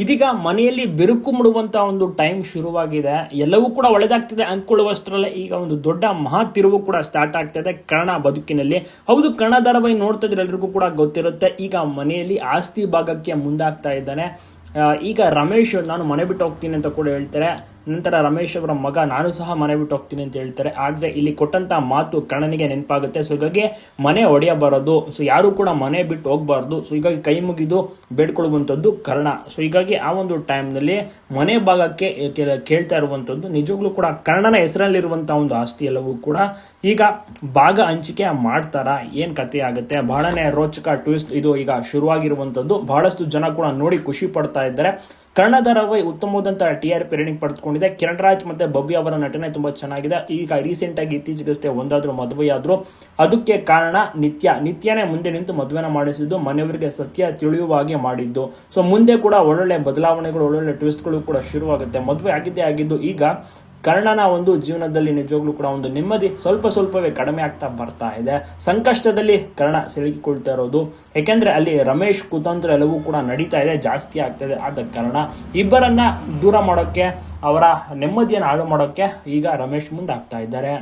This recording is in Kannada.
ಇದೀಗ ಮನೆಯಲ್ಲಿ ಬಿರುಕು ಮೂಡುವಂತ ಒಂದು ಟೈಮ್ ಶುರುವಾಗಿದೆ. ಎಲ್ಲವೂ ಕೂಡ ಒಳ್ಳೆದಾಗ್ತಿದೆ ಅಂದ್ಕೊಳ್ಳುವಷ್ಟರಲ್ಲೇ ಈಗ ಒಂದು ದೊಡ್ಡ ಮಹಾ ತಿರುವು ಕೂಡ ಸ್ಟಾರ್ಟ್ ಆಗ್ತಿದೆ ಕರ್ಣ ಬದುಕಿನಲ್ಲಿ. ಹೌದು, ಕರ್ಣ ಧಾರಾವಾಹಿ ನೋಡ್ತಾ ಇದ್ರೆ ಎಲ್ರಿಗೂ ಕೂಡ ಗೊತ್ತಿರುತ್ತೆ. ಈಗ ಮನೆಯಲ್ಲಿ ಆಸ್ತಿ ಭಾಗಕ್ಕೆ ಮುಂದಾಗ್ತಾ ಇದ್ದಾನೆ. ಈಗ ರಮೇಶ್ ನಾನು ಮನೆ ಬಿಟ್ಟು ಹೋಗ್ತೀನಿ ಅಂತ ಕೂಡ ಹೇಳ್ತಾರೆ. ನಂತರ ರಮೇಶ್ ಅವರ ಮಗ ನಾನು ಸಹ ಮನೆ ಬಿಟ್ಟು ಹೋಗ್ತೀನಿ ಅಂತ ಹೇಳ್ತಾರೆ. ಆದರೆ ಇಲ್ಲಿ ಕೊಟ್ಟಂತ ಮಾತು ಕರ್ಣನಿಗೆ ನೆನಪಾಗುತ್ತೆ. ಸೊ ಹೀಗಾಗಿ ಮನೆ ಒಡೆಯಬಾರದು, ಸೊ ಯಾರು ಕೂಡ ಮನೆ ಬಿಟ್ಟು ಹೋಗಬಾರ್ದು. ಸೊ ಹೀಗಾಗಿ ಕೈ ಮುಗಿದು ಬೇಡ್ಕೊಳ್ಳುವಂಥದ್ದು ಕರ್ಣ. ಸೊ ಹೀಗಾಗಿ ಆ ಒಂದು ಟೈಮ್ನಲ್ಲಿ ಮನೆ ಭಾಗಕ್ಕೆ ಕೇಳ್ತಾ ಇರುವಂಥದ್ದು ನಿಜವಾಗ್ಲೂ ಕೂಡ ಕರ್ಣನ ಹೆಸರಲ್ಲಿರುವಂಥ ಒಂದು ಆಸ್ತಿ ಎಲ್ಲವೂ ಕೂಡ ಈಗ ಭಾಗ ಹಂಚಿಕೆ ಮಾಡ್ತಾರ, ಏನ್ ಕಥೆ ಆಗುತ್ತೆ. ಬಹಳನೇ ರೋಚಕ ಟ್ವಿಸ್ಟ್ ಇದು ಈಗ ಶುರುವಾಗಿರುವಂಥದ್ದು. ಬಹಳಷ್ಟು ಜನ ಕೂಡ ನೋಡಿ ಖುಷಿ ಪಡ್ತಾ ಇದ್ದಾರೆ. ಕರ್ಣ ಧಾರಾವಾಹಿ ಉತ್ತಮವಾದಂತಹ TRP ರೇಟಿಂಗ್ ಪಡೆದುಕೊಂಡಿದೆ. ಕಿರಣ್ ರಾಜ್ ಮತ್ತೆ ಭವ್ಯ ಅವರ ನಟನೆ ತುಂಬಾ ಚೆನ್ನಾಗಿದೆ. ಈಗ ರೀಸೆಂಟ್ ಆಗಿ ಇತ್ತೀಚೆಗಷ್ಟೇ ಒಂದಾದ್ರೂ ಮದುವೆಯಾದ್ರು. ಅದಕ್ಕೆ ಕಾರಣ ನಿತ್ಯನೇ ಮುಂದೆ ನಿಂತು ಮದುವೆನ ಮಾಡಿಸಿದ್ದು, ಮನೆಯವರಿಗೆ ಸತ್ಯ ತಿಳಿಯುವ ಹಾಗೆ ಮಾಡಿದ್ದು. ಸೊ ಮುಂದೆ ಕೂಡ ಒಳ್ಳೊಳ್ಳೆ ಬದಲಾವಣೆಗಳು, ಒಳ್ಳೊಳ್ಳೆ ಟ್ವಿಸ್ಟ್ಗಳು ಕೂಡ ಶುರುವಾಗುತ್ತೆ. ಮದುವೆ ಆಗಿದ್ದು ಈಗ ಕರ್ಣನ ಒಂದು ಜೀವನದಲ್ಲಿ ನಿಜವಾಗ್ಲೂ ಕೂಡ ಒಂದು ನೆಮ್ಮದಿ ಸ್ವಲ್ಪವೇ ಕಡಿಮೆ ಆಗ್ತಾ ಬರ್ತಾ ಇದೆ. ಸಂಕಷ್ಟದಲ್ಲಿ ಕರ್ಣ ಸಿಲುಕಿಕೊಳ್ತಾ ಇರೋದು. ಯಾಕೆಂದ್ರೆ ಅಲ್ಲಿ ರಮೇಶ್ ಕುತಂತ್ರ ಎಲ್ಲವೂ ಕೂಡ ನಡೀತಾ ಇದೆ, ಜಾಸ್ತಿ ಆಗ್ತಾ ಇದೆ. ಆದ ಕಾರಣ ಇಬ್ಬರನ್ನ ದೂರ ಮಾಡೋಕ್ಕೆ, ಅವರ ನೆಮ್ಮದಿಯನ್ನು ಹಾಳು ಮಾಡೋಕ್ಕೆ ಈಗ ರಮೇಶ್ ಮುಂದಾಗ್ತಾ ಇದ್ದಾರೆ.